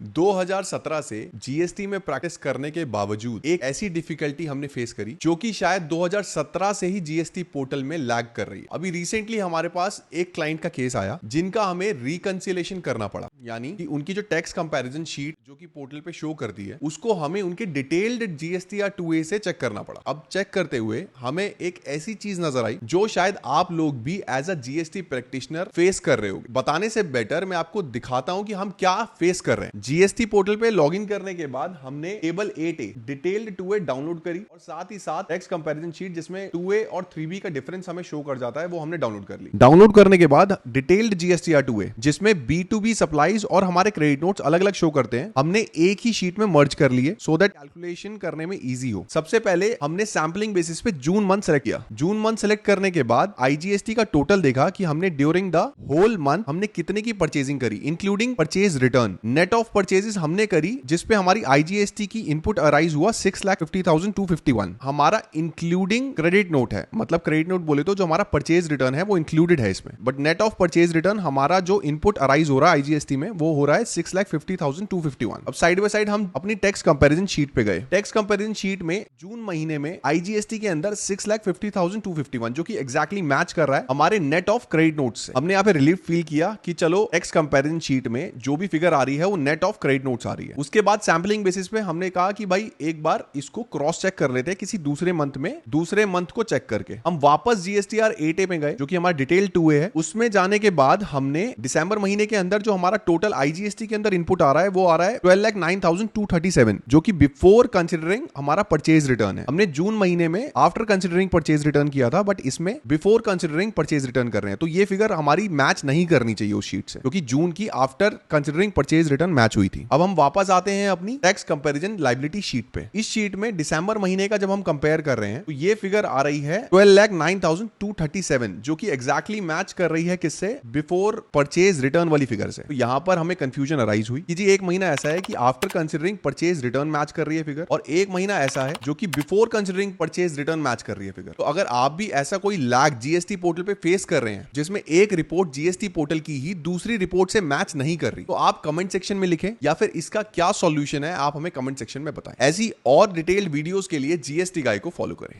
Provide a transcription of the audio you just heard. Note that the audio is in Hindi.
2017 से जीएसटी में प्रैक्टिस करने के बावजूद एक ऐसी डिफिकल्टी हमने फेस करी जो कि शायद 2017 से ही जीएसटी पोर्टल में लैग कर रही है। अभी रिसेंटली हमारे पास एक क्लाइंट का केस आया जिनका हमें रिकंसिलेशन करना पड़ा, यानी कि उनकी जो टैक्स कंपैरिजन शीट जो कि पोर्टल पे शो करती है उसको हमें उनके डिटेल्ड जीएसटी या 2A से चेक करना पड़ा। अब चेक करते हुए हमें एक ऐसी चीज नजर आई जो शायद आप लोग भी as a GST practitioner face कर रहे होगे। बताने से बेटर मैं आपको दिखाता हूं कि हम क्या फेस कर रहे हैं। जीएसटी पोर्टल पे लॉगिन करने के बाद हमने table 8A detailed 2A download करी और साथ ही साथ टैक्स कंपैरिजन शीट जिसमें 2A और 3B का डिफरेंस हमें शो कर जाता है वो हमने डाउनलोड कर ली। डाउनलोड करने के बाद डिटेल्ड जीएसटीआर 2A जिसमें B2B सप्लाईज और हमारे क्रेडिट नोट्स अलग अलग शो करते हैं हमने एक ही शीट में मर्ज कर लिए सो दैट कैलकुलेशन करने में इजी हो। सबसे पहले हमने सैंपलिंग बेसिस पे जून मंथ सेलेक्ट किया। जून मंथ सेलेक्ट करने के बाद आईजीएसटी का टोटल देखा कि हमने ड्यूरिंग द होल मंथ हमने कितने की परचेजिंग करी including purchase return. Net of purchases हमने करी जिसपे हमारी आईजीएसटी की इनपुट अराइज हुआ 6,50,251। हमारा इंक्लूडिंग क्रेडिट नोट है, मतलब क्रेडिट नोट बोले तो जो हमारा परचेज रिटर्न है वो इंक्लूडेड है इसमें, but net of purchase return हमारा जो इनपुट अराइज हो रहा है आईजीएसटी में वो हो रहा है 6,50,251। अब साइड बाय साइड हम अपनी टैक्स कंपैरिजन शीट पे गए। टैक्स कंपैरिजन शीट में जून महीने में आईजीएसटी के अंदर 6,50,251 जो कि एग्जैक्टली मैच कर रहा है हमारे नेट ऑफ क्रेडिट नोट से। हमने यहाँ पे रिलीफ फील किया कि चलो टैक्स कंपैरिजन शीट में जो भी फिगर आ रही है वो नेट ऑफ क्रेडिट नोट्स आ रही है। उसके बाद सैंपलिंग बेसिस पे हमने कहा कि भाई एक बार इसको क्रॉस चेक कर लेते हैं किसी दूसरे मंथ में, दूसरे मंथ को चेक करके हम वापस जीएसटीआर 8A में गए जो कि हमारा डिटेल 2A है। उसमें जाने के बाद हमने दिसंबर महीने के अंदर जो हमारा टोटल आईजीएसटी के अंदर इनपुट आ रहा है वो आ रहा है 12,09,237 जो कि बिफोर कंसिडरिंग हमारा परचेज रिटर्न है। हमने जून महीने में आफ्टर कंसिडरिंग परचेज रिटर्न किया था बट इसमें बिफोर कंसिडरिंग परचेज रिटर्न कर रहे हैं, तो ये फिगर हमारी मैच नहीं करनी चाहिए उस शीट से क्योंकि जून की after considering purchase return match हुई थी। अब हम वापस आते हैं अपनी टैक्स कंपैरिजन लायबिलिटी शीट पे। इस शीट में दिसंबर महीने का जब हम कंपेयर कर रहे हैं तो ये फिगर आ रही है 12,09,237 जो कि एग्जैक्टली मैच कर रही है किससे, बिफोर परचेज रिटर्न वाली फिगर से। तो यहां पर हमें कंफ्यूजन अराइज हुई कि जी एक महीना ऐसा है कि after considering purchase return match कर रही है फिगर और एक महीना ऐसा है जो कि before considering purchase return match कर रही है फिगर। तो अगर आप भी ऐसा कोई लैग जीएसटी पोर्टल पे फेस कर रहे हैं जिसमें एक रिपोर्ट जीएसटी पोर्टल की ही दूसरी रिपोर्ट से मैच नहीं कर रही तो आप कमेंट सेक्शन में लिखें या फिर इसका क्या सॉल्यूशन है आप हमें कमेंट सेक्शन में बताएं। ऐसी और डिटेल्ड वीडियोस के लिए जीएसटी गाइड को फॉलो करें।